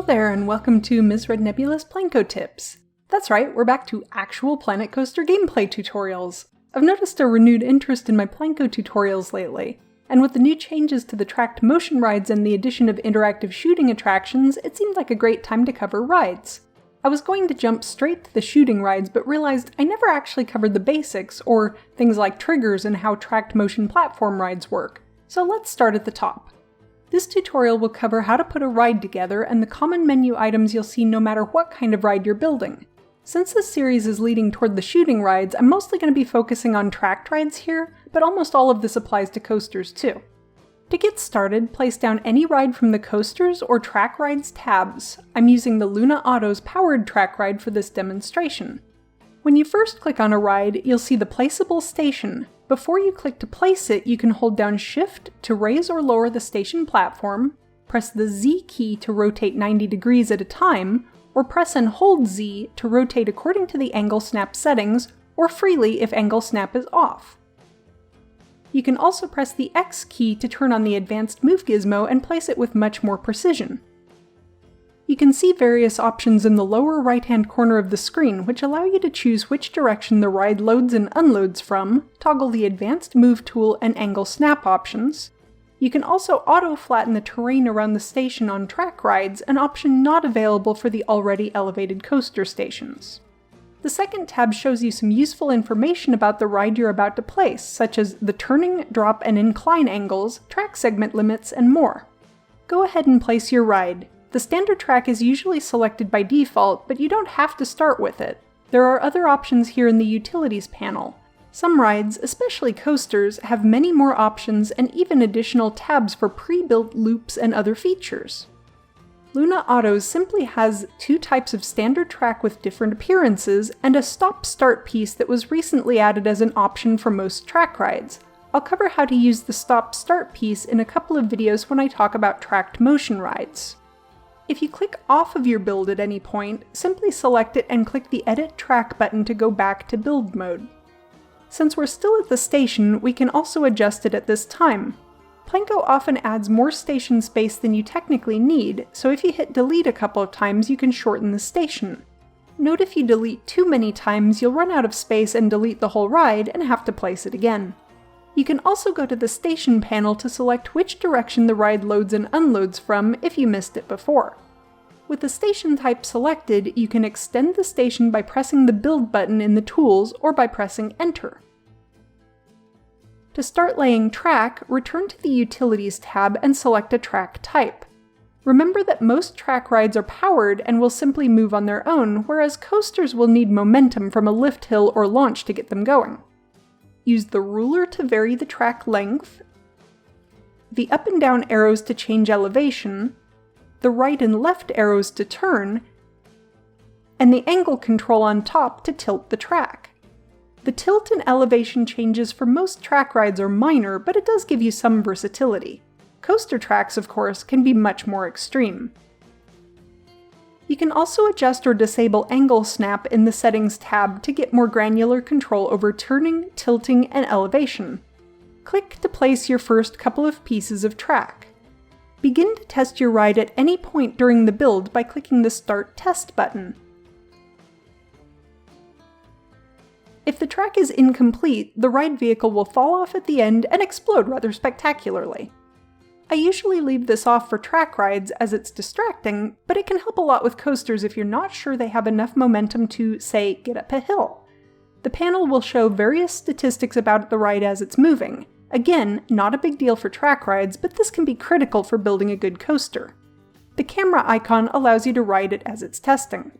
Hello there and welcome to Ms. Red Nebula's Planko Tips. That's right, we're back to actual Planet Coaster gameplay tutorials. I've noticed a renewed interest in my Planko tutorials lately, and with the new changes to the tracked motion rides and the addition of interactive shooting attractions, it seemed like a great time to cover rides. I was going to jump straight to the shooting rides, but realized I never actually covered the basics, or things like triggers and how tracked motion platform rides work. So let's start at the top. This tutorial will cover how to put a ride together and the common menu items you'll see no matter what kind of ride you're building. Since this series is leading toward the shooting rides, I'm mostly going to be focusing on tracked rides here, but almost all of this applies to coasters too. To get started, place down any ride from the Coasters or Track Rides tabs. I'm using the Luna Auto's powered track ride for this demonstration. When you first click on a ride, you'll see the placeable station. Before you click to place it, you can hold down Shift to raise or lower the station platform, press the Z key to rotate 90 degrees at a time, or press and hold Z to rotate according to the angle snap settings, or freely if angle snap is off. You can also press the X key to turn on the advanced move gizmo and place it with much more precision. You can see various options in the lower right-hand corner of the screen, which allow you to choose which direction the ride loads and unloads from, toggle the advanced move tool and angle snap options. You can also auto-flatten the terrain around the station on track rides, an option not available for the already elevated coaster stations. The second tab shows you some useful information about the ride you're about to place, such as the turning, drop, and incline angles, track segment limits, and more. Go ahead and place your ride. The standard track is usually selected by default, but you don't have to start with it. There are other options here in the Utilities panel. Some rides, especially coasters, have many more options and even additional tabs for pre-built loops and other features. Luna Autos simply has two types of standard track with different appearances, and a stop-start piece that was recently added as an option for most track rides. I'll cover how to use the stop-start piece in a couple of videos when I talk about tracked motion rides. If you click off of your build at any point, simply select it and click the Edit Track button to go back to build mode. Since we're still at the station, we can also adjust it at this time. Planko often adds more station space than you technically need, so if you hit delete a couple of times, you can shorten the station. Note if you delete too many times, you'll run out of space and delete the whole ride and have to place it again. You can also go to the Station panel to select which direction the ride loads and unloads from if you missed it before. With the station type selected, you can extend the station by pressing the Build button in the Tools or by pressing Enter. To start laying track, return to the Utilities tab and select a track type. Remember that most track rides are powered and will simply move on their own, whereas coasters will need momentum from a lift hill or launch to get them going. Use the ruler to vary the track length, the up and down arrows to change elevation, the right and left arrows to turn, and the angle control on top to tilt the track. The tilt and elevation changes for most track rides are minor, but it does give you some versatility. Coaster tracks, of course, can be much more extreme. You can also adjust or disable Angle Snap in the Settings tab to get more granular control over turning, tilting, and elevation. Click to place your first couple of pieces of track. Begin to test your ride at any point during the build by clicking the Start Test button. If the track is incomplete, the ride vehicle will fall off at the end and explode rather spectacularly. I usually leave this off for track rides as it's distracting, but it can help a lot with coasters if you're not sure they have enough momentum to, say, get up a hill. The panel will show various statistics about the ride as it's moving. Again, not a big deal for track rides, but this can be critical for building a good coaster. The camera icon allows you to ride it as it's testing.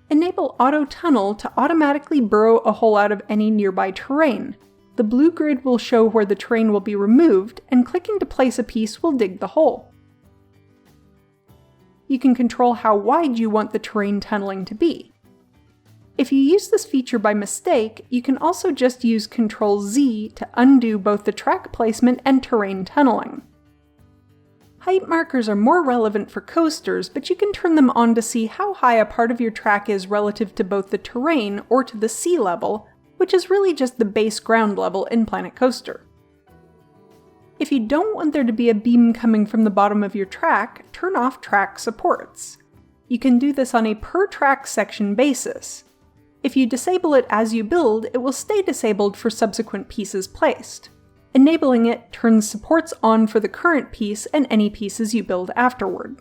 Enable Auto Tunnel to automatically burrow a hole out of any nearby terrain. The blue grid will show where the terrain will be removed, and clicking to place a piece will dig the hole. You can control how wide you want the terrain tunneling to be. If you use this feature by mistake, you can also just use Ctrl-Z to undo both the track placement and terrain tunneling. Height markers are more relevant for coasters, but you can turn them on to see how high a part of your track is relative to both the terrain or to the sea level, which is really just the base ground level in Planet Coaster. If you don't want there to be a beam coming from the bottom of your track, turn off track supports. You can do this on a per track section basis. If you disable it as you build, it will stay disabled for subsequent pieces placed. Enabling it turns supports on for the current piece and any pieces you build afterward.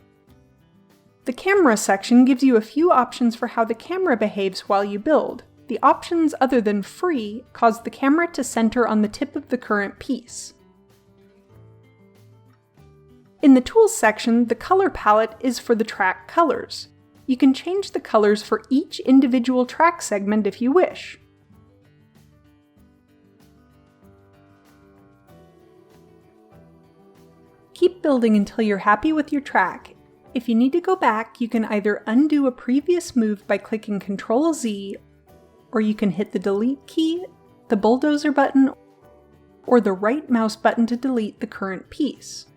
The camera section gives you a few options for how the camera behaves while you build. The options other than free cause the camera to center on the tip of the current piece. In the Tools section, the color palette is for the track colors. You can change the colors for each individual track segment if you wish. Keep building until you're happy with your track. If you need to go back, you can either undo a previous move by clicking Ctrl-Z, or you can hit the Delete key, the bulldozer button, or the right mouse button to delete the current piece.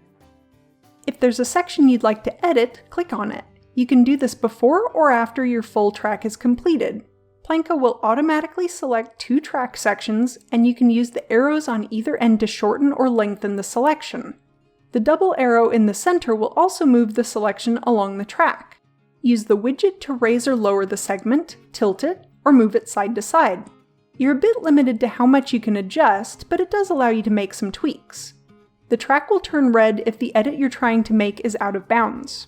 If there's a section you'd like to edit, click on it. You can do this before or after your full track is completed. Planko will automatically select 2 track sections, and you can use the arrows on either end to shorten or lengthen the selection. The double arrow in the center will also move the selection along the track. Use the widget to raise or lower the segment, tilt it, or move it side to side. You're a bit limited to how much you can adjust, but it does allow you to make some tweaks. The track will turn red if the edit you're trying to make is out of bounds.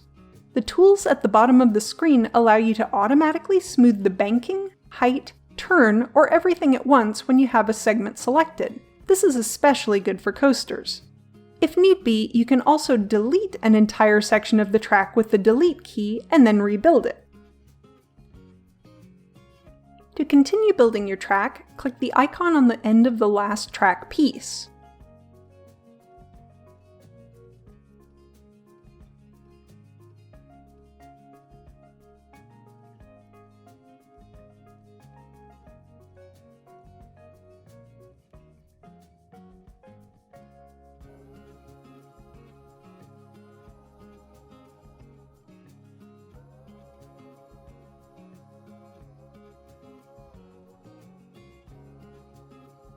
The tools at the bottom of the screen allow you to automatically smooth the banking, height, turn, or everything at once when you have a segment selected. This is especially good for coasters. If need be, you can also delete an entire section of the track with the Delete key and then rebuild it. To continue building your track, click the icon on the end of the last track piece.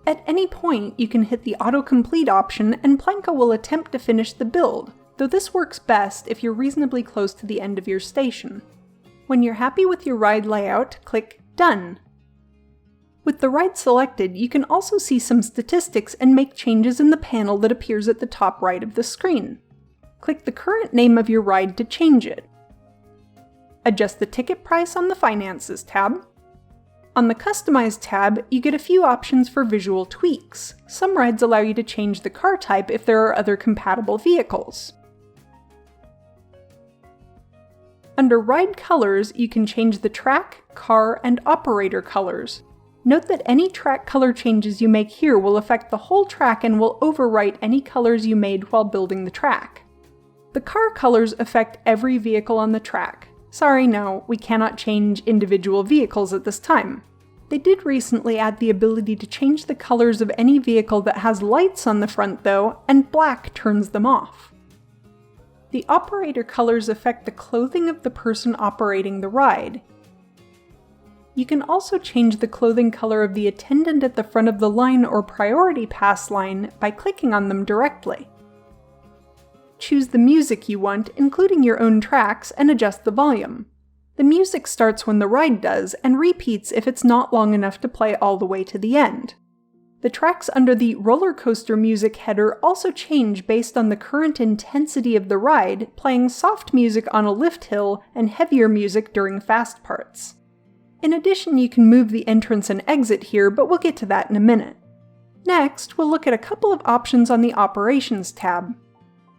At any point, you can hit the autocomplete option and Planko will attempt to finish the build, though this works best if you're reasonably close to the end of your station. When you're happy with your ride layout, click Done. With the ride selected, you can also see some statistics and make changes in the panel that appears at the top right of the screen. Click the current name of your ride to change it. Adjust the ticket price on the Finances tab. On the Customize tab, you get a few options for visual tweaks. Some rides allow you to change the car type if there are other compatible vehicles. Under Ride Colors, you can change the track, car, and operator colors. Note that any track color changes you make here will affect the whole track and will overwrite any colors you made while building the track. The car colors affect every vehicle on the track. Sorry, no, we cannot change individual vehicles at this time. They did recently add the ability to change the colors of any vehicle that has lights on the front though, and black turns them off. The operator colors affect the clothing of the person operating the ride. You can also change the clothing color of the attendant at the front of the line or priority pass line by clicking on them directly. Choose the music you want, including your own tracks, and adjust the volume. The music starts when the ride does, and repeats if it's not long enough to play all the way to the end. The tracks under the roller coaster music header also change based on the current intensity of the ride, playing soft music on a lift hill and heavier music during fast parts. In addition, you can move the entrance and exit here, but we'll get to that in a minute. Next, we'll look at a couple of options on the Operations tab.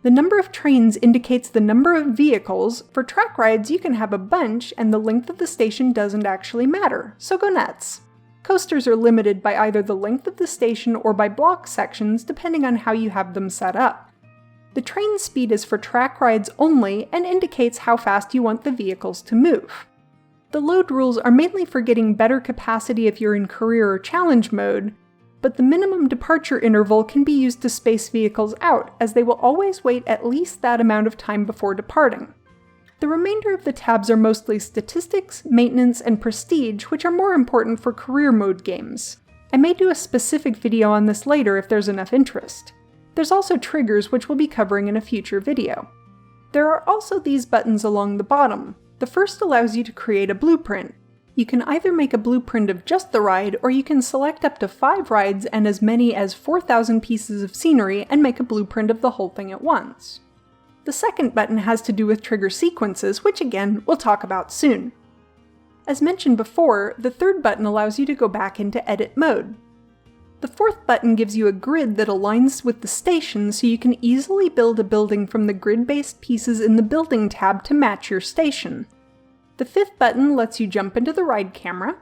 The number of trains indicates the number of vehicles. For track rides, you can have a bunch, and the length of the station doesn't actually matter, so go nuts. Coasters are limited by either the length of the station or by block sections, depending on how you have them set up. The train speed is for track rides only and indicates how fast you want the vehicles to move. The load rules are mainly for getting better capacity if you're in career or challenge mode, but the minimum departure interval can be used to space vehicles out, as they will always wait at least that amount of time before departing. The remainder of the tabs are mostly statistics, maintenance, and prestige, which are more important for career mode games. I may do a specific video on this later if there's enough interest. There's also triggers, which we'll be covering in a future video. There are also these buttons along the bottom. The first allows you to create a blueprint. You can either make a blueprint of just the ride, or you can select up to 5 rides and as many as 4,000 pieces of scenery and make a blueprint of the whole thing at once. The second button has to do with trigger sequences, which again, we'll talk about soon. As mentioned before, the third button allows you to go back into edit mode. The fourth button gives you a grid that aligns with the station so you can easily build a building from the grid-based pieces in the Building tab to match your station. The fifth button lets you jump into the ride camera.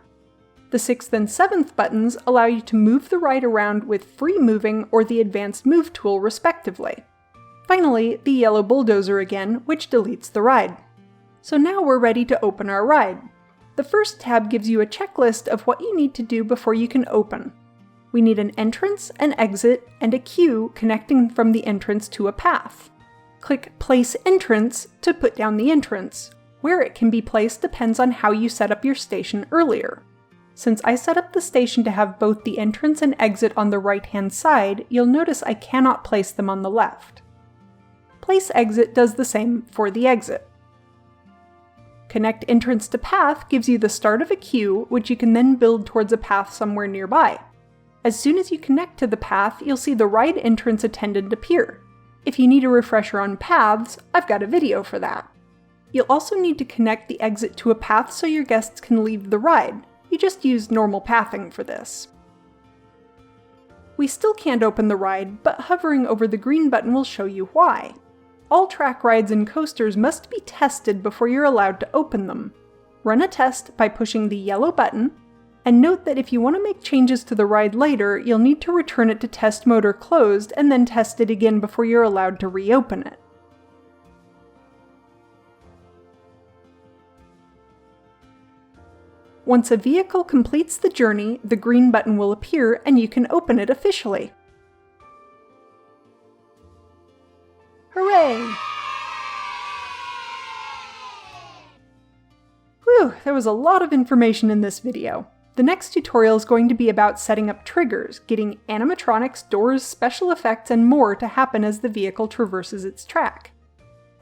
The sixth and seventh buttons allow you to move the ride around with free moving or the advanced move tool respectively. Finally, the yellow bulldozer again, which deletes the ride. So now we're ready to open our ride. The first tab gives you a checklist of what you need to do before you can open. We need an entrance, an exit, and a queue connecting from the entrance to a path. Click Place Entrance to put down the entrance. Where it can be placed depends on how you set up your station earlier. Since I set up the station to have both the entrance and exit on the right-hand side, you'll notice I cannot place them on the left. Place Exit does the same for the exit. Connect Entrance to Path gives you the start of a queue, which you can then build towards a path somewhere nearby. As soon as you connect to the path, you'll see the ride entrance attendant appear. If you need a refresher on paths, I've got a video for that. You'll also need to connect the exit to a path so your guests can leave the ride. You just use normal pathing for this. We still can't open the ride, but hovering over the green button will show you why. All track rides and coasters must be tested before you're allowed to open them. Run a test by pushing the yellow button, and note that if you want to make changes to the ride later, you'll need to return it to test mode or closed and then test it again before you're allowed to reopen it. Once a vehicle completes the journey, the green button will appear and you can open it officially. Hooray! Whew, there was a lot of information in this video. The next tutorial is going to be about setting up triggers, getting animatronics, doors, special effects, and more to happen as the vehicle traverses its track.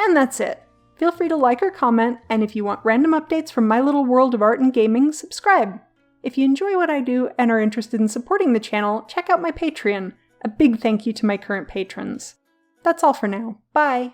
And that's it. Feel free to like or comment, and if you want random updates from my little world of art and gaming, subscribe. If you enjoy what I do and are interested in supporting the channel, check out my Patreon. A big thank you to my current patrons. That's all for now. Bye!